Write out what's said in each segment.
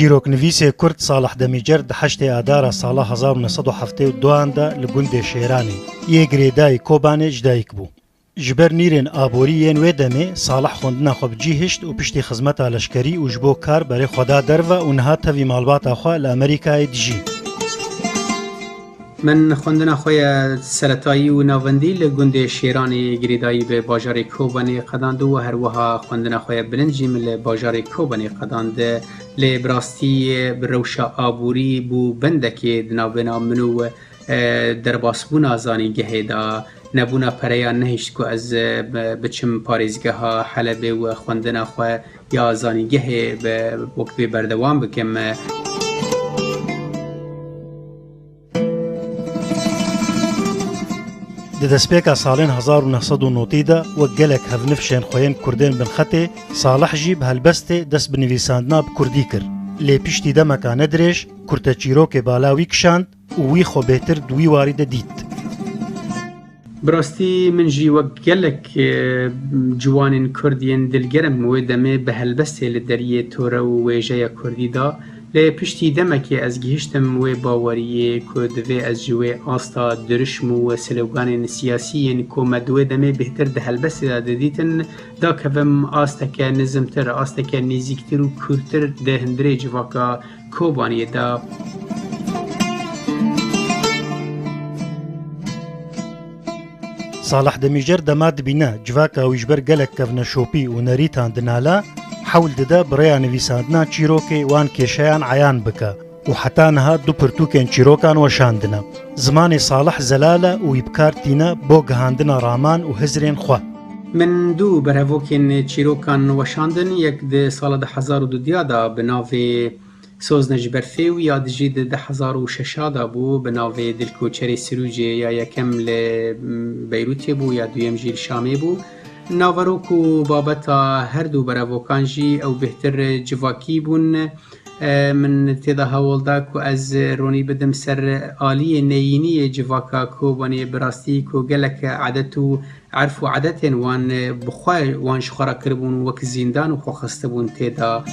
چیرۆکنڤیسê Kurd Salih Demîcer di 8 Adara sala 1972 de li gundê Şêranê yê girêdayî Kobanê ji dayîk bû. Ji ber nîrên aborî yên wê demê Salih xwendina xwe bi cî hişt û piştî xizmeta leşkerî û ji bo kar berê xwe da derve û niha tevî malbata xwe li Amerîkayê dijî. من خوندنا خوی سرطایی و ناوندی لگنده شیرانی گریدایی به باجار کوبانی قداند و هر وها خوندنا خوی بلنجیم ل باجار کوبانی قداند ل براستی بروشا آبوری بو بندکی دنابنا منو در باسبون آزانی گهیدا نبونا پریا نهیشت کو از بچم پاریزگه ها حلبه و خوندنا خوی یا آزانی گه به وقت بردوام بکم. Di destpêka salên 1990 de wek gelek hevnivşên xweyên Kurdên binxetê, Salih jî bi helbestê dest bi nivîsandina bi Kurdî kir. Lê piştî demeka nedirêj, kurte çîrokê bala wî kişand û wî xwe bêtir di wî warî de dît. براستی من جی وک گلک جوانین کردین دلگرم وی دمه به هلبسته لدریه توره و ویجه کردی دا لی پشتی دمه که از گهشتم وی باوریه که دوی از جوی آستا درشم و سلوگان سیاسیین که مدوی دمه بهتر ده هلبسته دا دیتن دا کفم آستا که نظمتر آستا که نزیکتر و کرتر ده هندره جواکا کوبانیه دا. Salih Demîcer dema dibîne civaka wî ji ber gelek kevne şopî û nerîtan dinala hewl dide bi rêya nivîsandina çîrokê wan kêşeyan eyan bike û heta niha du pirtûkên çîrokan weşandine. Zimanê Salih zelal e û wî bikar tîne bo gihandina raman û hizrên xwe. من دو برهوکین چیروکان وشاندن یک ده سال 2002 دا به ناوی سوز نجبرفی و یا دجید 2006 دا بو به ناوی دلکوچری سروجی یا یکم ل بیروتی بو یا دویم جیل شامی بو ناوروکو بابتا هر دو برهوکان جی او بهتر جواکی بون. من تیدا هاول دا کو از رونی بدم سر آلی نیینی جواکا کو بانی براستی کو گلک عادتو عرف و عادتین وان بخواه وان شخورا کربون وک زیندان و خو خسته بون تیدا.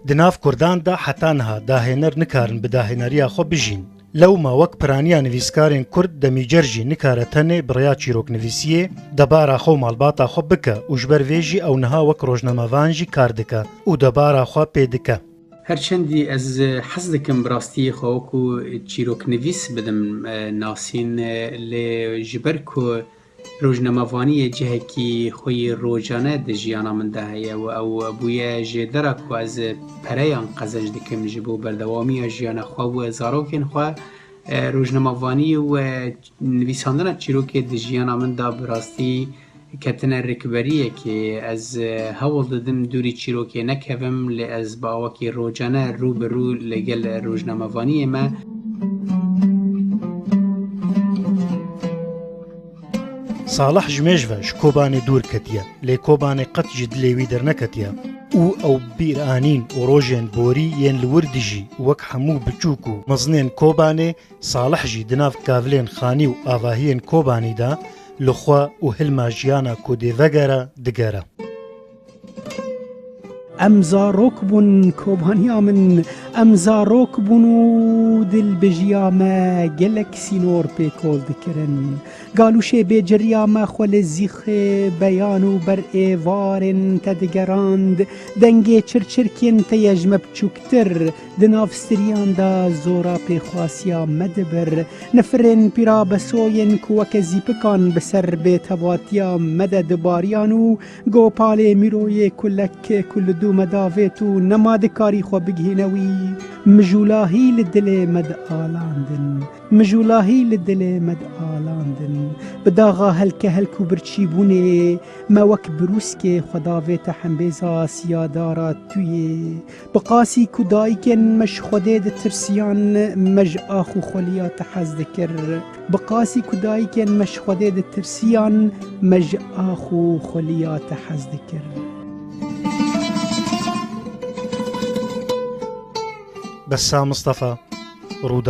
Di nav Kurdan de heta niha dahêner nikarin bi dahêneriya xwe bijîn. Lewma wek piraniya nivîskarên Kurd Demîcer jî nikare tenê bi rêya çîroknivîsiyê debara xwe û malbata xwe bike û ji ber vê jî ew niha wek rojnamevan jî kar dike û debara xwe pê dike. هرچندی از حز دکم براستی خو کو چیروکنویس بدم ناسین لی جبر کو روزنامه‌وانی جهکی خوی روزانه د ژیانا من ده او بویا جدرا کو از پریان قزج دکم جبو بردوامی ژیانا خو و زاروکن خو روزنامه‌وانی و نویساندن چیروک د ژیانا من ده براستی کتنه رکبریه که از هول دادم دوری چیروکی نکوم لی از باوکی روزانه رو به رو لگل روزنامه‌وانی ما. Salih ji mêjve ji Kobanê dûr ketiye, lê Kobanê qet ji dilê wî derneketiye û ew bîranîn û rojên borî yên li wir dijî wek hemû biçûk û mezinên Kobanê, Salih jî di nav kavilên xanî û avahiyên Kobanî de li xwe û hilma jiyana ku dê vegere digere. ام زاروک بون کوبانیا من ام زاروک بون و دل بجیا ما گلک سینور پی کول دکرن گالوشه به جریا ما خول زیخ بیانو بر ایوارن تدگراند دنگی چرچرکین تیجم بچوکتر دنافستریان دا زورا پی خواسیا مدبر نفرن پیرا بسوین کوک زیپکان بسر به تواتیا مدد باریانو گوپال میروی کلک کل دو مداویت و نمادکاری خو بگهینوی مجولاهی لدل مد آلاندن مجولاهی لدل مد آلاندن بداغا هلکه هلکو برچی بونه ما وک بروسک خداویت حنبیزا سیادارا توی بقاسی کدایکن مش خودید ترسیان مج آخو خلیات حزدکر بقاسی کدایکن مش خودید ترسیان مج آخو خلیات حزدکر. بسام مصطفى رودا.